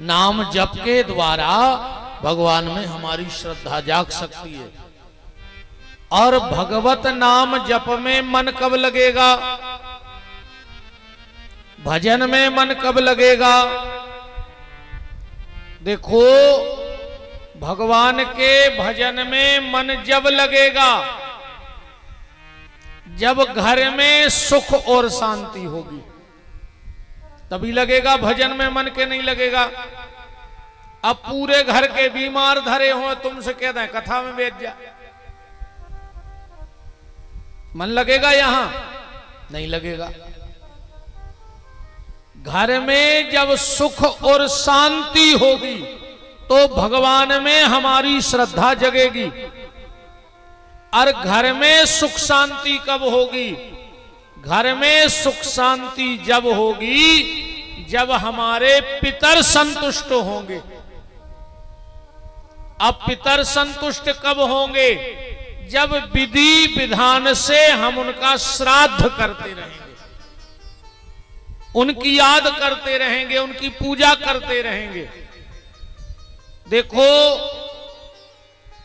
नाम जप के द्वारा भगवान में हमारी श्रद्धा जाग सकती है। और भगवत नाम जप में मन कब लगेगा, भजन में मन कब लगेगा? देखो, भगवान के भजन में मन जब लगेगा जब घर में सुख और शांति होगी, तभी लगेगा। भजन में मन के नहीं लगेगा। अब पूरे घर के बीमार धरे हो, तुमसे कहते हैं कथा में बैठ जा, मन लगेगा? यहां नहीं लगेगा। घर में जब सुख और शांति होगी तो भगवान में हमारी श्रद्धा जगेगी। और घर में सुख शांति कब होगी? घर में सुख शांति जब होगी जब हमारे पितर संतुष्ट होंगे। अब पितर संतुष्ट कब होंगे? जब विधि विधान से हम उनका श्राद्ध करते रहेंगे, उनकी याद करते रहेंगे, उनकी पूजा करते रहेंगे। देखो,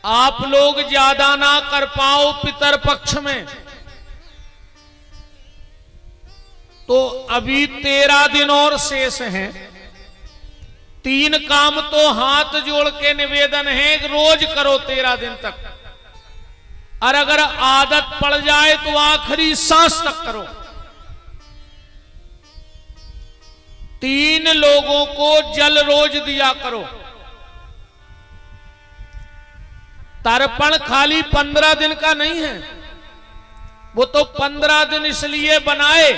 आप लोग ज्यादा ना कर पाओ पितर पक्ष में, तो अभी 13 दिन और शेष हैं। 3 काम तो हाथ जोड़ के निवेदन है, रोज करो 13 दिन तक। और अगर आदत पड़ जाए तो आखिरी सांस तक करो। 3 लोगों को जल रोज दिया करो। तर्पण खाली 15 दिन का नहीं है, वो तो 15 दिन इसलिए बनाए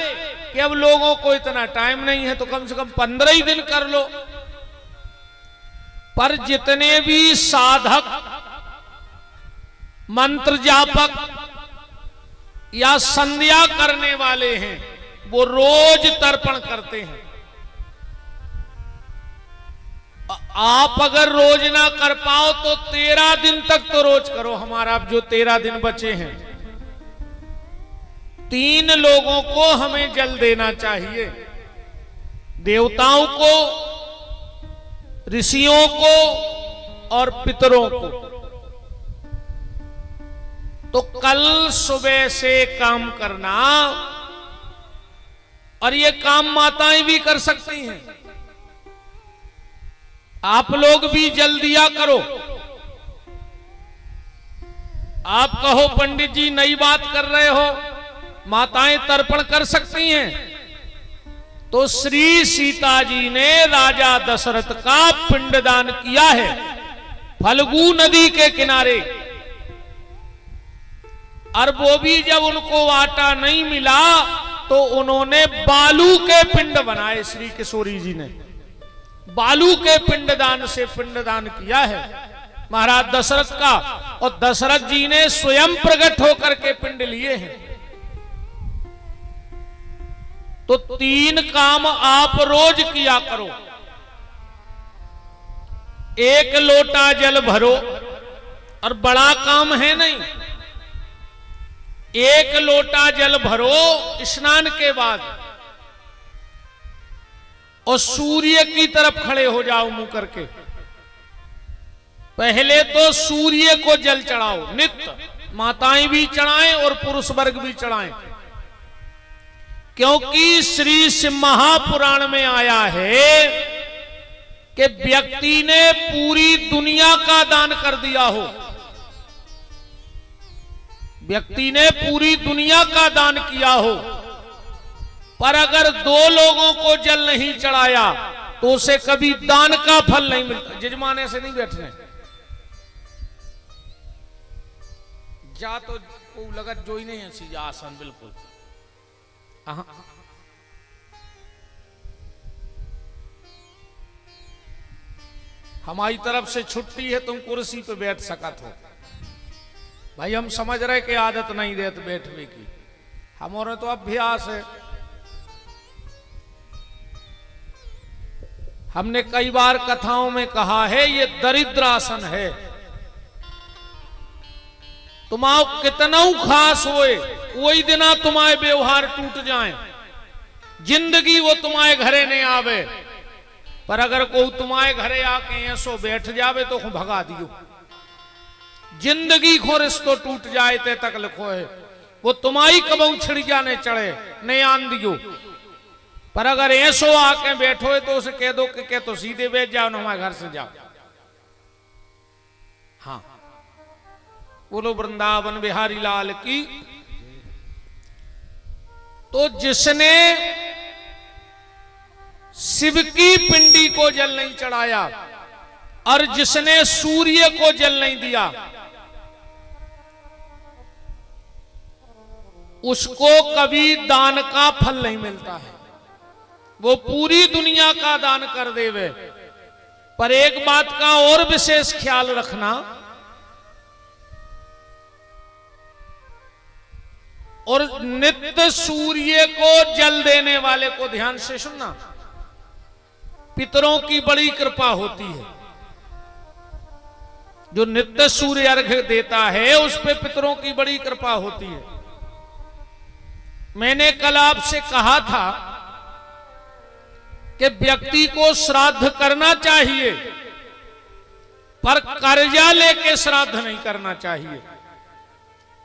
कि अब लोगों को इतना टाइम नहीं है, तो कम से कम 15 ही दिन कर लो। पर जितने भी साधक, मंत्र जापक या संध्या करने वाले हैं, वो रोज तर्पण करते हैं। आप अगर रोज ना कर पाओ तो 13 दिन तक तो रोज करो। हमारा अब जो 13 दिन बचे हैं, 3 लोगों को हमें जल देना चाहिए। देवताओं को, ऋषियों को और पितरों को। तो कल सुबह से काम करना, और ये काम माताएं भी कर सकती हैं। आप लोग भी जल दिया करो। आप कहो पंडित जी नई बात कर रहे हो, माताएं तर्पण कर सकती हैं। तो श्री सीता जी ने राजा दशरथ का पिंडदान किया है फल्गु नदी के किनारे। और वो भी जब उनको आटा नहीं मिला तो उन्होंने बालू के पिंड बनाए। श्री किशोरी जी ने बालू के पिंडदान से पिंडदान किया है महाराज दशरथ का। और दशरथ जी ने स्वयं प्रकट होकर के पिंड लिए हैं। तो 3 काम आप रोज किया करो। 1 लोटा जल भरो, और बड़ा काम है नहीं। 1 लोटा जल भरो स्नान के बाद, और सूर्य की तरफ खड़े हो जाओ मुंह करके। पहले तो सूर्य को जल चढ़ाओ नित्य, माताएं भी चढ़ाएं और पुरुष वर्ग भी चढ़ाएं। क्योंकि श्री शिव महापुराण में आया है कि व्यक्ति ने पूरी दुनिया का दान कर दिया हो, व्यक्ति ने पूरी दुनिया का दान किया हो, पर अगर 2 लोगों को जल नहीं चढ़ाया तो उसे कभी दान का फल नहीं मिलता। जजमाने से नहीं बैठने जा, तो लगत जो ही नहीं है सीधा आसन बिल्कुल। हमारी तरफ से छुट्टी है, तुम कुर्सी पे बैठ सकत हो। भाई हम समझ रहे कि आदत नहीं रहती बैठने की, हमारे तो अभ्यास है। हमने कई बार कथाओं में कहा है ये दरिद्र आसन है। तुम्हारा कितना खास होए वही दिना तुम्हारे व्यवहार टूट जाए, जिंदगी वो तुम्हारे घरे नहीं आवे। पर अगर कोई तुम्हारे घरे आके ऐसो बैठ जावे तो भगा दियो। जिंदगी खो रिश्तो टूट जाए ते तक लिखो है, वो तुम्हारी कबू छिड़िया ने चढ़े नहीं आन दियो। पर अगर ऐसो आके बैठो है तो उसे कह दो कि तो सीधे बैठ जाओ ना, हमारे घर से जाओ। हाँ, बोलो वृंदावन बिहारी लाल की। तो जिसने शिव की पिंडी को जल नहीं चढ़ाया और जिसने सूर्य को जल नहीं दिया, उसको कभी दान का फल नहीं मिलता है। वो पूरी दुनिया का दान कर देवे, पर एक बात का और विशेष ख्याल रखना, और नित्य सूर्य को जल देने वाले को ध्यान से सुनना, पितरों की बड़ी कृपा होती है। जो नित्य सूर्य अर्घ्य देता है उस पे पितरों की बड़ी कृपा होती है। मैंने कल आपसे कहा था कि व्यक्ति को श्राद्ध करना चाहिए, पर कर्जा लेके श्राद्ध नहीं करना चाहिए।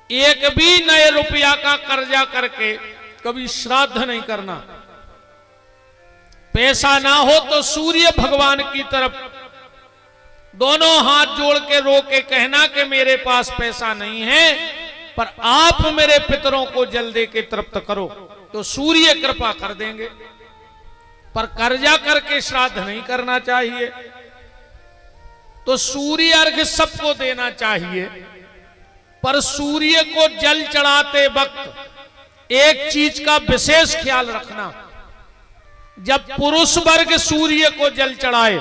एक भी नए रुपया का कर्जा करके कभी श्राद्ध नहीं करना। पैसा ना हो तो सूर्य भगवान की तरफ दोनों हाथ जोड़ के रो के कहना कि मेरे पास पैसा नहीं है, पर आप मेरे पितरों को जल दे के तृप्त करो, तो सूर्य कृपा कर देंगे। पर कर्जा करके श्राद्ध नहीं करना चाहिए। तो सूर्य अर्घ्य सबको देना चाहिए, पर सूर्य को जल चढ़ाते वक्त एक चीज का विशेष ख्याल रखना। जब पुरुष वर्ग सूर्य को जल चढ़ाए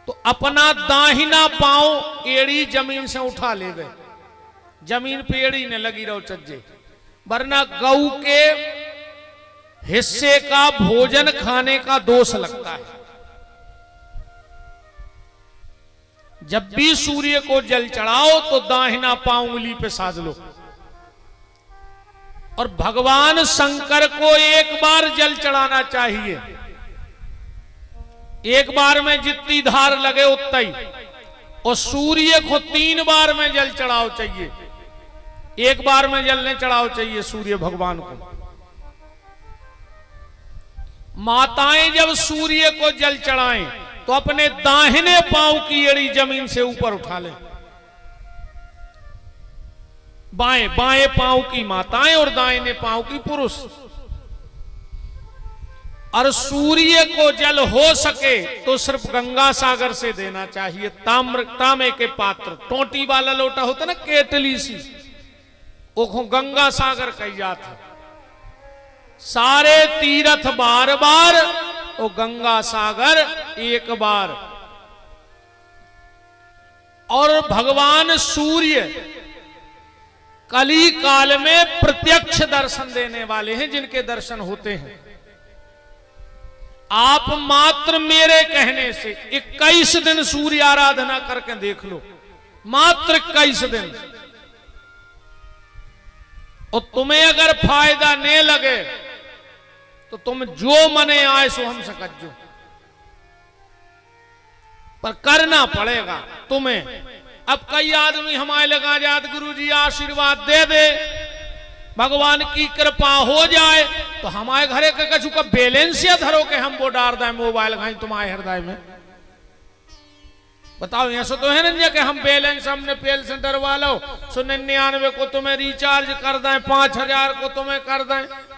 तो अपना दाहिना पांव एड़ी जमीन से उठा ले गए, जमीन पे एड़ी ने लगी रहो चज्जे, वरना गऊ के हिस्से का भोजन खाने का दोष लगता है। जब भी सूर्य को जल चढ़ाओ तो दाहिना पांव उंगली पे साध लो। और भगवान शंकर को एक बार जल चढ़ाना चाहिए। एक बार में जितनी धार लगे उतना ही, और सूर्य को 3 बार में जल चढ़ाओ चाहिए। एक बार में जल नहीं चढ़ाओ चाहिए सूर्य भगवान को। माताएं जब सूर्य को जल चढ़ाएं तो अपने दाहिने पांव की एड़ी जमीन से ऊपर उठा लें। बाएं बाएं पांव की माताएं और दाहिने पांव की पुरुष। और सूर्य को जल हो सके तो सिर्फ गंगा सागर से देना चाहिए। तांबे के पात्र, टोटी वाला लोटा होता ना, केटली सी, वो गंगा सागर कही जाता। सारे तीर्थ बार बार, वो गंगा सागर एक बार। और भगवान सूर्य कली काल में प्रत्यक्ष दर्शन देने वाले हैं, जिनके दर्शन होते हैं। आप मात्र मेरे कहने से 21 दिन सूर्य आराधना करके देख लो, मात्र 21 दिन। और तुम्हें अगर फायदा नहीं लगे तो तुम जो मने आए सो हमसे कज्जो, पर करना पड़ेगा तुम्हें। अब कई आदमी हमारे लगा जात गुरुजी आशीर्वाद दे दे, भगवान की कृपा हो जाए तो हमारे घरे के कछु का बैलेंस या धरो के हम वो डाल दें मोबाइल घाई तुम्हारे हृदय में। बताओ, ऐसा तो है ना कि हम बैलेंस हमने पेल से डरवा लो, 99 को तुम्हें रिचार्ज कर दें, 5000 को तुम्हें कर दें।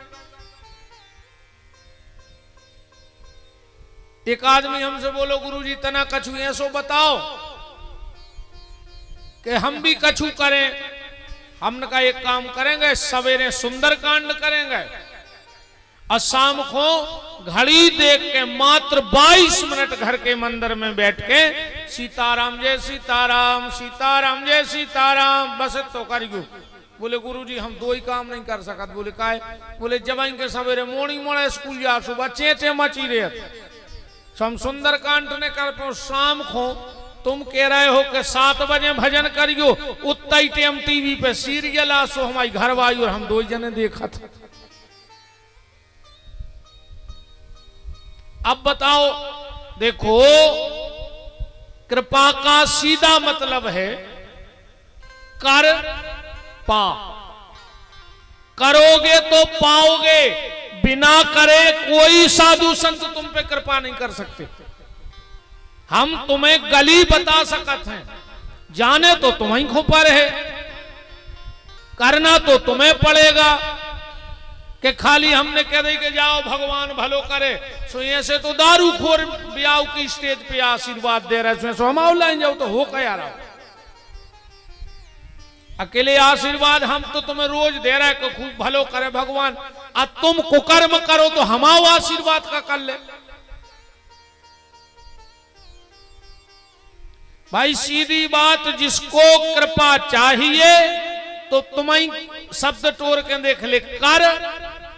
एक आदमी हमसे बोलो गुरुजी तना कछु ऐसो बताओ कि हम भी कछु करें। हमने कहा एक काम करेंगे, सवेरे सुंदरकांड करेंगे और शाम को घड़ी देख के मात्र 22 मिनट घर के मंदिर में बैठ के सीताराम जय सीताराम, सीताराम जय सीताराम, बस तो करियो। बोले गुरुजी हम 2 ही काम नहीं कर सकत। बोले काहे? बोले जब के सवेरे मोड़ी मोड़े स्कूल जा, सुबह चेचे मची रहे, हम सुंदरकांड ने कर पाओ। शाम को तुम कह रहे हो कि 7 बजे भजन करियो, उतना ही टाइम टीवी पे सीरियल आसो हमारी घर वाई और हम 2 जने देखा था। अब बताओ, देखो कृपा का सीधा मतलब है कर पा। करोगे तो पाओगे, बिना करे कोई साधु संत तुम पे कृपा नहीं कर सकते। हम तुम्हें गली बता सकते हैं, जाने तो तुम्हें खुपर है, करना तो तुम्हें पड़ेगा। कि खाली हमने कह दी कि जाओ भगवान भलो करे, सो ऐसे तो दारू खोर ब्याह की स्टेज पे आशीर्वाद दे रहे हैं, सो हम ऑनलाइन जाओ तो हो क्या रहा। अकेले आशीर्वाद हम तो तुम्हें रोज दे रहे हैं कि खूब भलो करे भगवान, और तुम कुकर्म करो तो हमाओ आशीर्वाद का कर ले। भाई सीधी बात, जिसको कृपा चाहिए तो तुम्हें शब्द टोर के देख ले, कर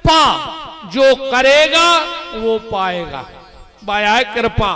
पा, जो करेगा वो पाएगा। बाया कृपा।